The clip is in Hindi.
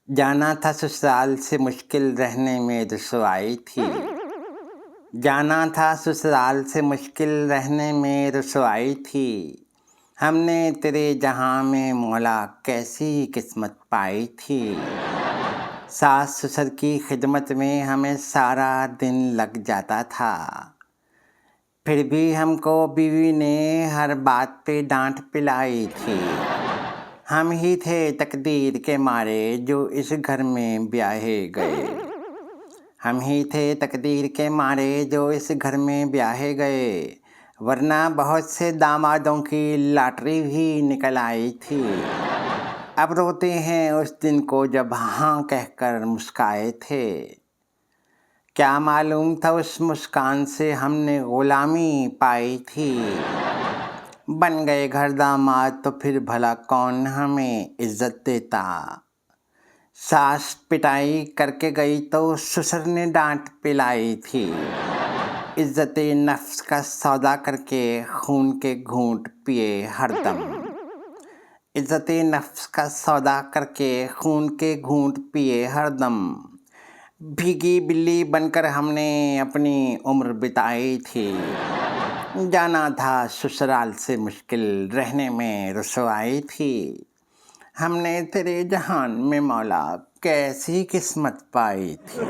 जाना था ससुराल से मुश्किल रहने में रुसवाई थी। जाना था ससुराल से मुश्किल रहने में रुसवाई थी। हमने तेरे जहां में मौला कैसी किस्मत पाई थी। सास ससुर की खिदमत में हमें सारा दिन लग जाता था, फिर भी हमको बीवी ने हर बात पे डांट पिलाई थी। हम ही थे तकदीर के मारे जो इस घर में ब्याहे गए। हम ही थे तकदीर के मारे जो इस घर में ब्याहे गए, वरना बहुत से दामादों की लॉटरी भी निकल आई थी। अब रोते हैं उस दिन को जब हाँ कहकर मुस्काए थे। क्या मालूम था उस मुस्कान से हमने गुलामी पाई थी। बन गए घर दामाद तो फिर भला कौन हमें इज्जत देता। सास पिटाई करके गई तो ससुर ने डांट पिलाई थी। इज्जते नफ्स का सौदा करके खून के घूंट पिए हरदम। इज्जते नफ्स का सौदा करके खून के घूंट पिए हरदम। भीगी बिल्ली बनकर हमने अपनी उम्र बिताई थी। जाना था ससुराल से मुश्किल रहने में रुसवाई थी। हमने तेरे जहान में मौला कैसी किस्मत पाई थी।